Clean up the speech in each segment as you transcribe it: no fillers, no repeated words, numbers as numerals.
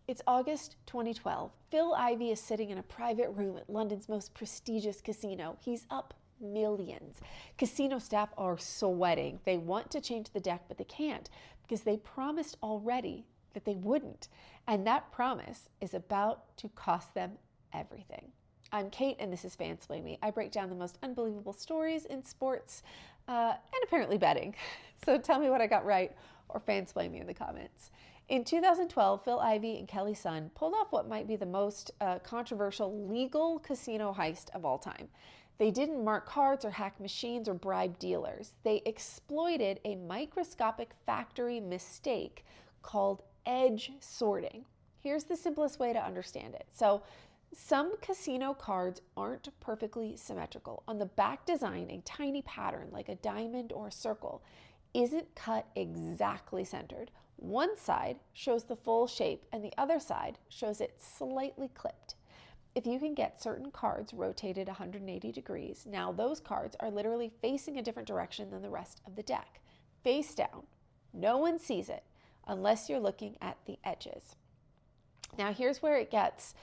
It's August 2012. Phil Ivey is sitting in a private room at London's most prestigious casino. He's up millions. Casino staff are sweating. They want to change the deck, but they can't because they promised already that they wouldn't. And that promise is about to cost them everything. I'm Kate, and this is Fansplain Me. I break down the most unbelievable stories in sports and apparently betting. So tell me what I got right, or fansplain me in the comments. In 2012, Phil Ivey and Kelly Sun pulled off what might be the most controversial legal casino heist of all time. They didn't mark cards or hack machines or bribe dealers. They exploited a microscopic factory mistake called edge sorting. Here's the simplest way to understand it. So some casino cards aren't perfectly symmetrical. On the back design, a tiny pattern like a diamond or a circle isn't cut exactly centered. One side shows the full shape and the other side shows it slightly clipped. If you can get certain cards rotated 180 degrees, now those cards are literally facing a different direction than the rest of the deck, face down. No one sees it unless you're looking at the edges. Now here's where it gets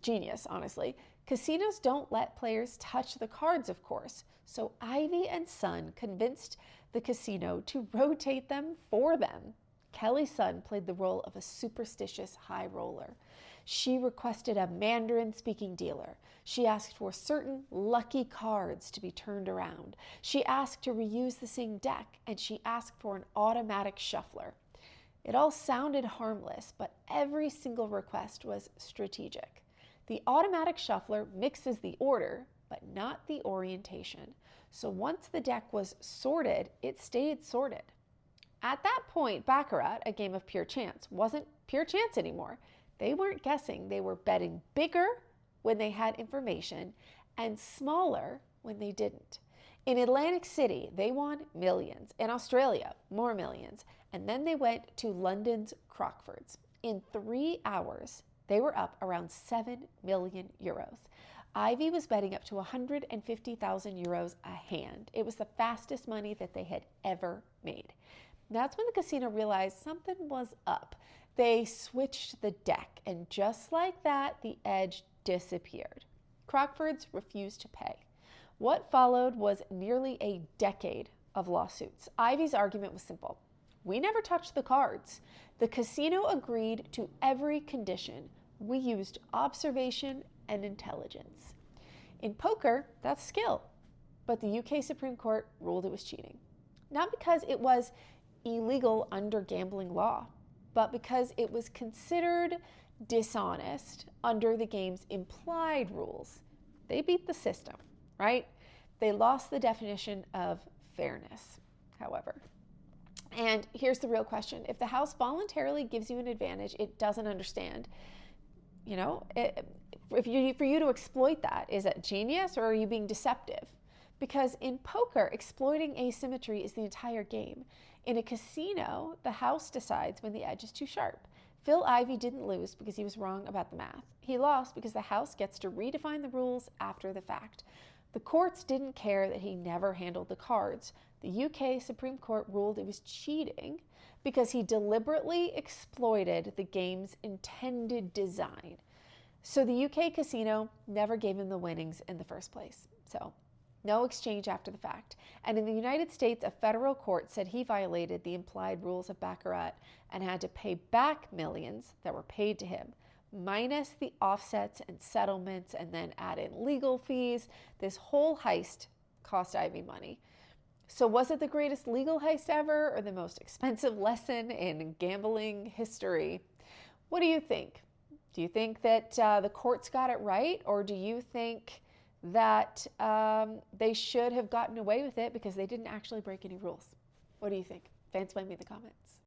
genius, honestly. Casinos don't let players touch the cards, of course. So Ivey and Sun convinced the casino to rotate them for them. Kelly Sun played the role of a superstitious high roller. She requested a Mandarin-speaking dealer. She asked for certain lucky cards to be turned around. She asked to reuse the same deck, and she asked for an automatic shuffler. It all sounded harmless, but every single request was strategic. The automatic shuffler mixes the order, but not the orientation. So once the deck was sorted, it stayed sorted. At that point, Baccarat, a game of pure chance, wasn't pure chance anymore. They weren't guessing. They were betting bigger when they had information and smaller when they didn't. In Atlantic City, they won millions. In Australia, more millions. And then they went to London's Crockford's. In 3 hours, they were up around 7 million euros. Ivey was betting up to 150,000 euros a hand. It was the fastest money that they had ever made. That's when the casino realized something was up. They switched the deck, and just like that, the edge disappeared. Crockford's refused to pay. What followed was nearly a decade of lawsuits. Ivey's argument was simple. We never touched the cards. The casino agreed to every condition. We used observation and intelligence. In poker, that's skill. But the UK Supreme Court ruled it was cheating. Not because it was illegal under gambling law, but because it was considered dishonest under the game's implied rules. They beat the system, right? They lost the definition of fairness, however. And here's the real question. If the house voluntarily gives you an advantage it doesn't understand, for you to exploit that, is that genius or are you being deceptive? Because in poker, exploiting asymmetry is the entire game. In a casino, the house decides when the edge is too sharp. Phil Ivey didn't lose because he was wrong about the math. He lost because the house gets to redefine the rules after the fact. The courts didn't care that he never handled the cards. The UK Supreme Court ruled it was cheating because he deliberately exploited the game's intended design. So the UK casino never gave him the winnings in the first place. So no exchange after the fact. And in the United States, a federal court said he violated the implied rules of Baccarat and had to pay back millions that were paid to him, minus the offsets and settlements, and then add in legal fees. This whole heist cost Ivey money. So was it the greatest legal heist ever or the most expensive lesson in gambling history? What do you think? Do you think that the courts got it right, or do you think that they should have gotten away with it because they didn't actually break any rules? What do you think? Fansplain me in the comments.